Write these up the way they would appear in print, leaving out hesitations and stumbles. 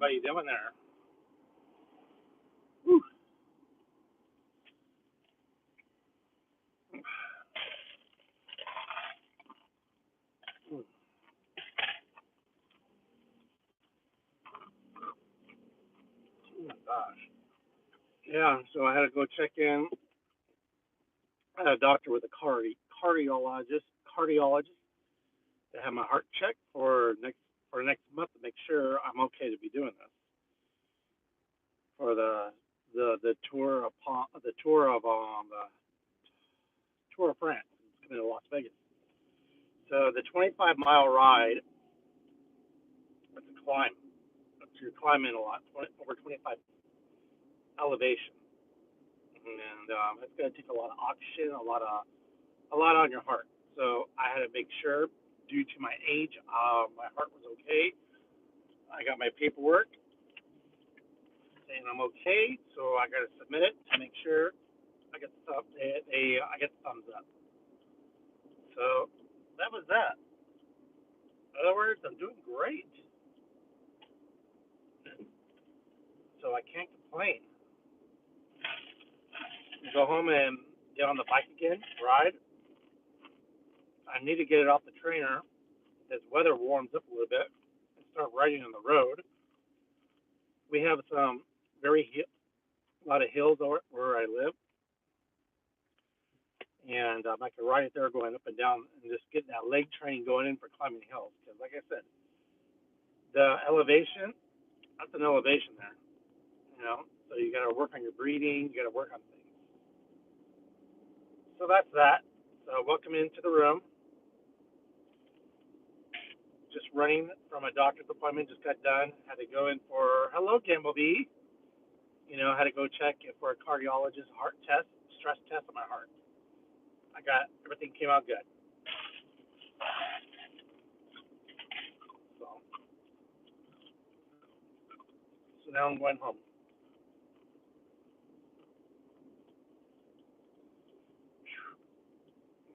everybody doing there? Whew. Oh my gosh. Yeah, so I had to go check in. I had a doctor with a cardiologist to have my heart checked for next month to make sure I'm okay to be doing this for the tour of France. It's coming to Las Vegas. So the 25-mile ride, it's a climb. So you're climbing a lot, over 25 elevation, and it's going to take a lot of oxygen, a lot on your heart. So I had to make sure, due to my age, my heart was okay. I got my paperwork saying I'm okay, so I got to submit it to make sure I get I get the thumbs up. So that was that. In other words, I'm doing great, so I can't complain. Go home and get on the bike again, ride. I need to get it off the trainer as weather warms up a little bit and start riding on the road. We have some a lot of hills where I live, and I can ride it there going up and down and just getting that leg training going in for climbing hills. Because, like I said, the elevation, that's an elevation there, you know. So you got to work on your breathing, you got to work on things. So that's that. So welcome into the room. Just running from a doctor's appointment, just got done. Had to go in for hello, Gamblebee. You know, had to go check for a cardiologist heart test, stress test on my heart. I got everything came out good. So, so now I'm going home.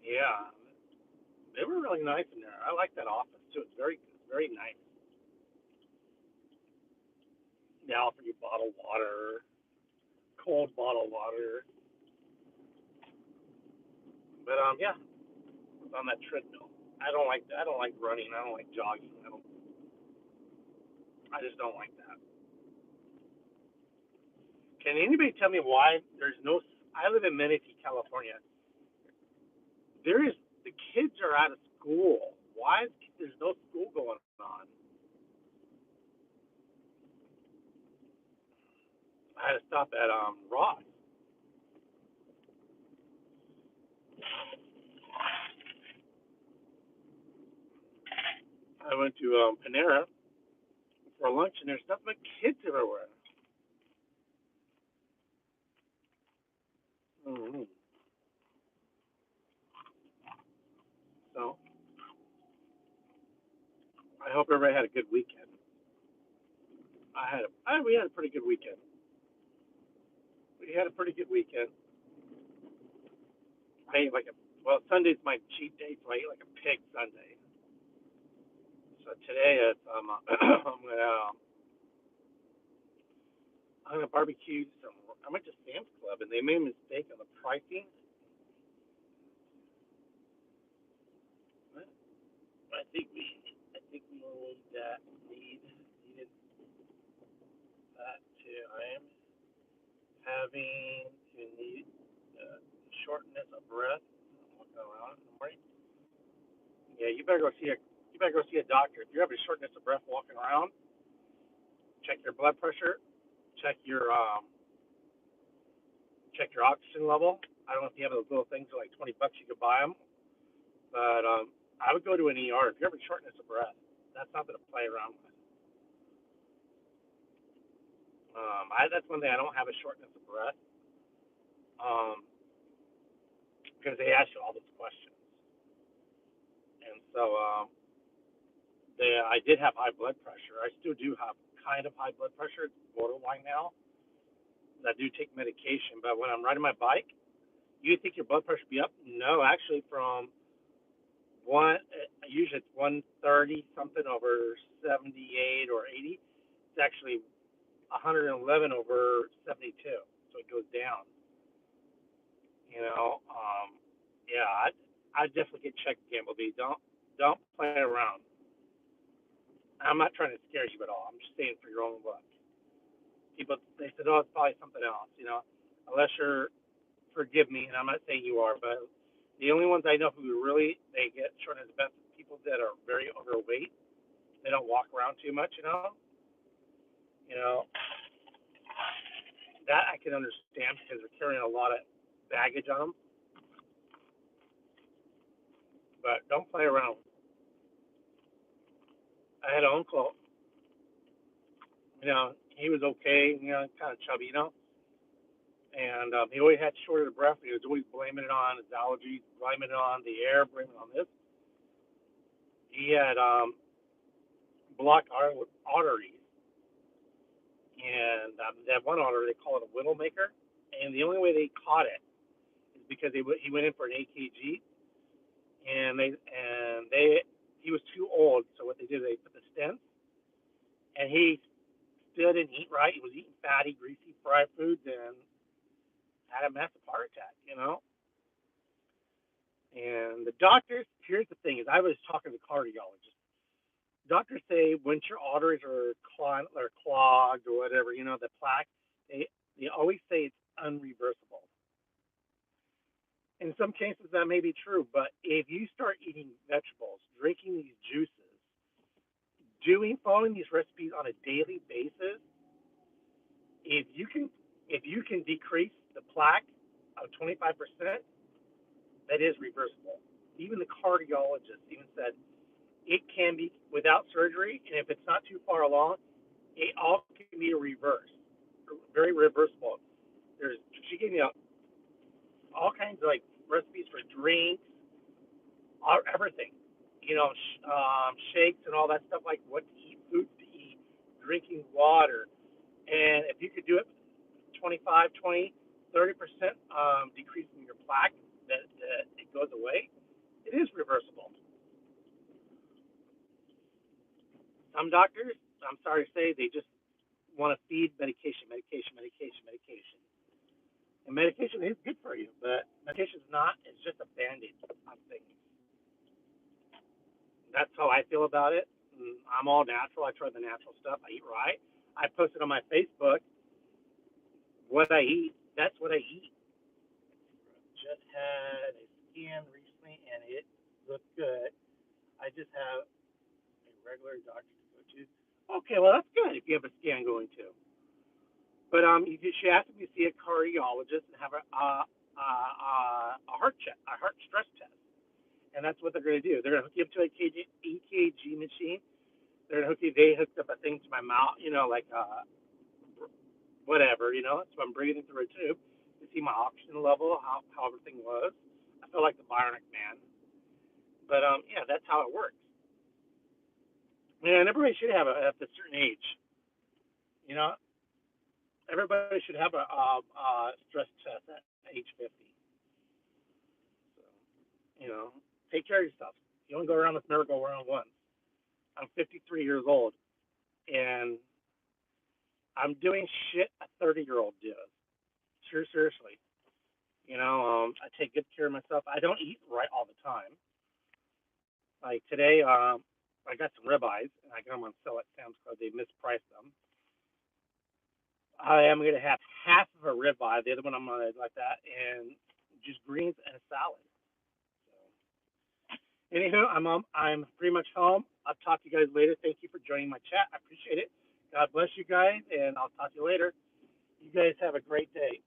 Yeah, they were really nice in there. I like that office too. It's very nice. They offer you bottled water, cold bottled water. But yeah, it's on that treadmill. I don't like running. I don't like jogging. I just don't like that. Can anybody tell me why there's no? I live in Manatee, California. There is the kids are out of school. Why is there's no school going on? I had to stop at Ross. I went to Panera for lunch, and there's nothing but kids everywhere. Mm-hmm. So I hope everybody had a good weekend. We had a pretty good weekend. We had a pretty good weekend. I ate like a well Sunday's my cheat day, so I ate like a pig Sunday. So today it's I'm gonna barbecue some. I went to Sam's Club and they made a mistake on the pricing. I think we needed that too. I am having to need shortness of breath. I'm looking around. Right? Yeah, you better go see a doctor. If you're having shortness of breath walking around, check your blood pressure, check your um, check your oxygen level. I don't know if you have those little things for like $20 you could buy them, but I would go to an ER if you're having shortness of breath. That's nothing to play around with. That's one thing I don't have a shortness of breath um, because they ask you all those questions, and so I did have high blood pressure. I still do have kind of high blood pressure. It's borderline now. I do take medication, but when I'm riding my bike, you think your blood pressure be up? No, actually, from usually it's 130 something over 78 or 80. It's actually 111 over 72, so it goes down. You know, yeah, I definitely get checked, Gamble B. Don't play around. I'm not trying to scare you at all. I'm just saying for your own luck. People they said, oh, it's probably something else. You know, unless you're forgive me, and I'm not saying you are, but the only ones I know who really they get short of the best are people that are very overweight. They don't walk around too much. You know that I can understand because they're carrying a lot of baggage on them. But don't play around. I had an uncle. He was okay. Kind of chubby. And he always had shortage of breath. He was always blaming it on his allergies, blaming it on the air, blaming it on this. He had blocked arteries, and that one artery they call it a widowmaker. And the only way they caught it is because he went in for an AKG, and they he was too old. So what they did, they put the stents, and he still didn't eat right. He was eating fatty, greasy, fried foods, and had a massive heart attack. And the doctors, here's the thing: is I was talking to cardiologists. Doctors say once your arteries are clogged or whatever, the plaque, they always say it's unreversible. In some cases, that may be true, but if you start eating vegetables, drinking these juices, following these recipes on a daily basis, if you can if you can decrease the plaque of 25%, that is reversible. Even the cardiologist even said it can be without surgery, and if it's not too far along, it all can be reversed, very reversible. She gave me all kinds of like recipes for drinks, everything, shakes and all that stuff, like what to eat, foods to eat, drinking water, and if you could do it 25, 20, 30% decreasing your plaque, that it goes away, it is reversible. Some doctors, I'm sorry to say, they just want to feed medication, medication, medication, medication. And medication is good for you, but medication is not. It's just a band-aid on things. That's how I feel about it. I'm all natural. I try the natural stuff. I eat right. I posted on my Facebook what I eat. That's what I eat. Just had a scan recently, and it looked good. I just have a regular doctor to go to. Okay, well that's good if you have a scan going to. But she asked me to see a cardiologist and have a heart check, a heart stress test, and that's what they're going to do. They're going to hook you up to a EKG machine. They hooked up a thing to my mouth, like whatever, So I'm breathing through a tube to see my oxygen level, how everything was. I feel like the Bionic Man, but yeah, that's how it works. And everybody should have it at a certain age, you know. Everybody should have a stress test at age 50. So, take care of yourself. You don't go around this merry-go-round once. I'm 53 years old, and I'm doing shit a 30-year-old does. Sure, seriously. I take good care of myself. I don't eat right all the time. Like today, I got some ribeyes, and I got them on sale at Sam's Club. They mispriced them. I am going to have half of a ribeye. The other one I'm going to like that, and just greens and a salad. So, anywho, I'm pretty much home. I'll talk to you guys later. Thank you for joining my chat. I appreciate it. God bless you guys, and I'll talk to you later. You guys have a great day.